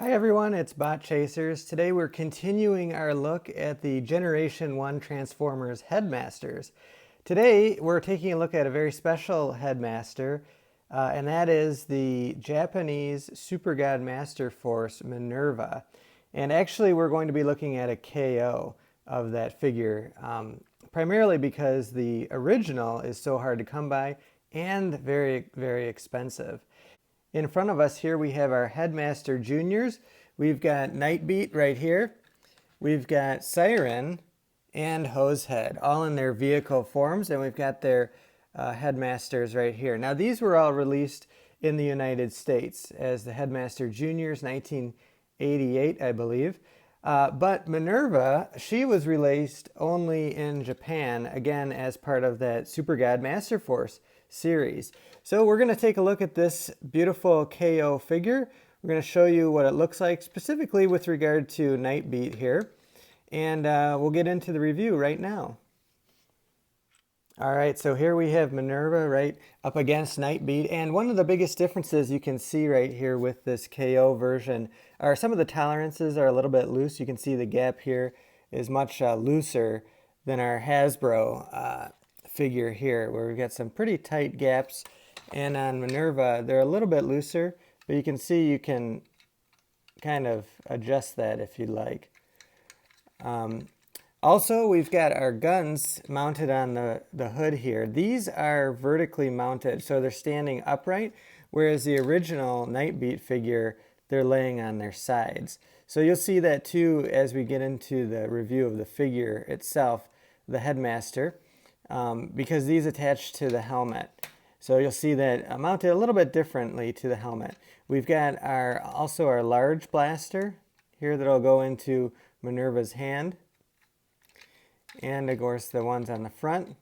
Hi everyone, it's Bot Chasers. Today we're continuing our look at the Generation 1 Transformers Headmasters. Today we're taking a look at a very special Headmaster, and that is the Japanese Super God Master Force Minerva. And actually we're going to be looking at a KO of that figure, primarily because the original is so hard to come by and very, very expensive. In front of us here we have our Headmaster Juniors. We've got Nightbeat right here. We've got Siren and Hosehead, all in their vehicle forms, and we've got their Headmasters right here. Now these were all released in the United States as the Headmaster Juniors, 1988, I believe. But Minerva, she was released only in Japan, again as part of that Super God Master Force series. So we're going to take a look at this beautiful KO figure. We're going to show you what it looks like, specifically with regard to Nightbeat here. And we'll get into the review right now. All right, so here we have Minerva right up against Nightbeat, and one of the biggest differences you can see right here with this KO version are some of the tolerances are a little bit loose. You can see the gap here is much looser than our Hasbro figure here, where we've got some pretty tight gaps, and on Minerva they're a little bit looser, but you can see you can kind of adjust that if you like. Also, we've got our guns mounted on the hood here. These are vertically mounted, so they're standing upright, whereas the original Nightbeat figure, they're laying on their sides. So you'll see that too as we get into the review of the figure itself, the Headmaster, because these attach to the helmet. So you'll see that mounted a little bit differently to the helmet. We've got also our large blaster here that'll go into Minerva's hand. And of course the ones on the front.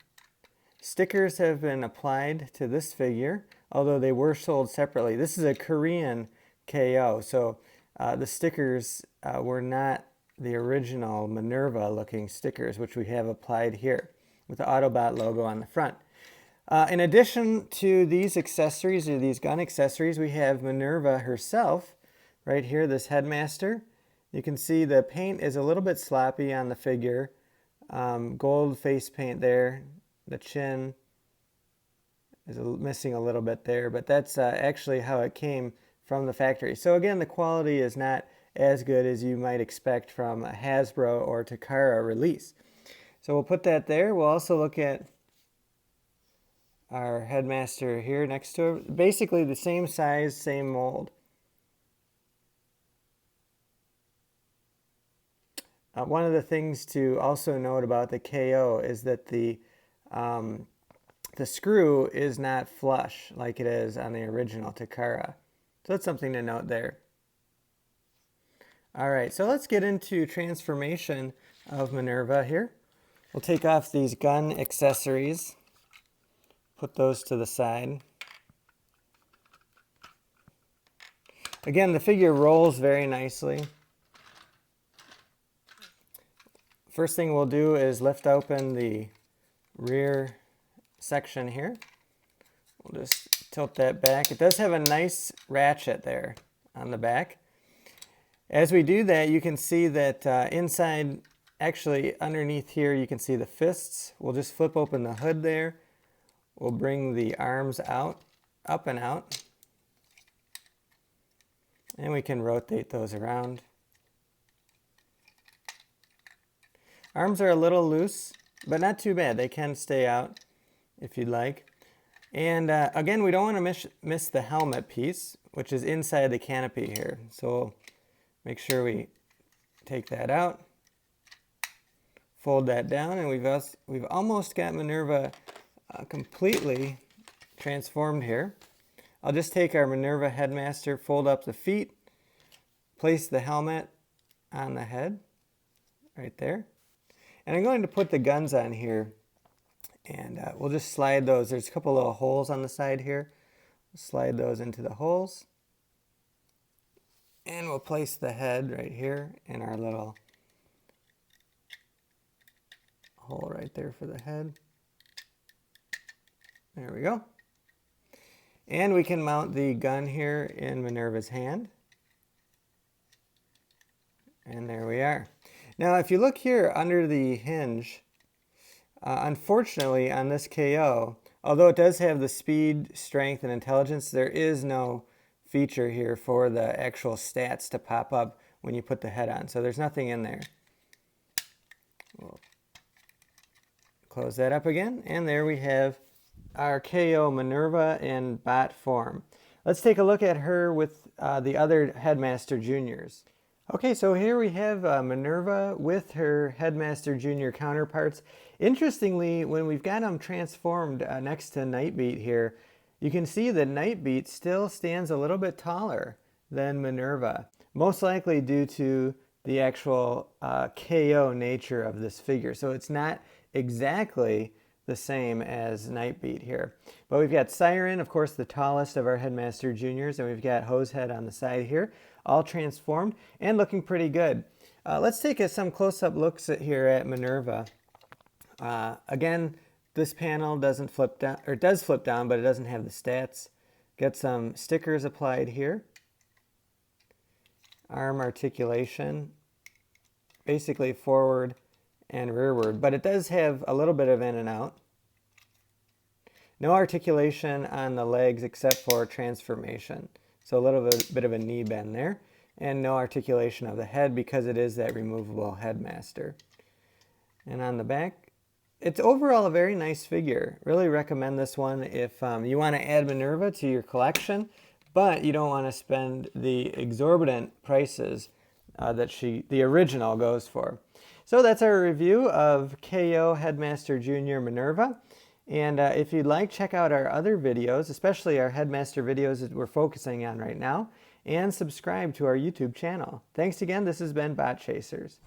Stickers have been applied to this figure, although they were sold separately. This is a Korean KO, so the stickers were not the original Minerva looking stickers, which we have applied here with the Autobot logo on the front. In addition to these accessories, or these gun accessories, we have Minerva herself right here, this Headmaster. You can see the paint is a little bit sloppy on the figure. Gold face paint there. The chin is missing a little bit there, but that's actually how it came from the factory. So again, the quality is not as good as you might expect from a Hasbro or Takara release. So we'll put that there. We'll also look at our Headmaster here next to it. Basically the same size, same mold. One of the things to also note about the KO is that the screw is not flush like it is on the original Takara. So that's something to note there. All right, so let's get into transformation of Minerva here. We'll take off these gun accessories, put those to the side. Again, the figure rolls very nicely. First thing we'll do is lift open the rear section here. We'll just tilt that back. It does have a nice ratchet there on the back. As we do that, you can see that inside, actually underneath here, you can see the fists. We'll just flip open the hood there. We'll bring the arms out, up and out. And we can rotate those around. Arms are a little loose, but not too bad. They can stay out if you'd like. And again, we don't want to miss the helmet piece, which is inside the canopy here. So we'll make sure we take that out, fold that down, and we've almost got Minerva completely transformed here. I'll just take our Minerva Headmaster, fold up the feet, place the helmet on the head right there. And I'm going to put the guns on here, and we'll just slide those. There's a couple little holes on the side here. Slide those into the holes. And we'll place the head right here in our little hole right there for the head. There we go. And we can mount the gun here in Minerva's hand. Now, if you look here under the hinge, unfortunately on this KO, although it does have the speed, strength, and intelligence, there is no feature here for the actual stats to pop up when you put the head on. So there's nothing in there. We'll close that up again, and there we have our KO Minerva in bot form. Let's take a look at her with the other Headmaster Juniors. Okay, so here we have Minerva with her Headmaster Junior counterparts. Interestingly, when we've got them transformed next to Nightbeat here, you can see that Nightbeat still stands a little bit taller than Minerva, most likely due to the actual KO nature of this figure. So it's not exactly the same as Nightbeat here. But we've got Siren, of course, the tallest of our Headmaster Juniors, and we've got Hosehead on the side here, all transformed and looking pretty good. Let's take some close-up looks here at Minerva. Again, this panel doesn't flip down, or does flip down, but it doesn't have the stats. Got some stickers applied here. Arm articulation, basically forward and rearward, but it does have a little bit of in and out. No articulation on the legs except for transformation. So a little bit of a knee bend there, and no articulation of the head because it is that removable Headmaster. And on the back, it's overall a very nice figure. Really recommend this one if you want to add Minerva to your collection, but you don't want to spend the exorbitant prices that the original goes for. So that's our review of KO Headmaster Junior Minerva. And if you'd like, check out our other videos, especially our Headmaster videos that we're focusing on right now, and subscribe to our YouTube channel. Thanks again. This has been Bot Chasers.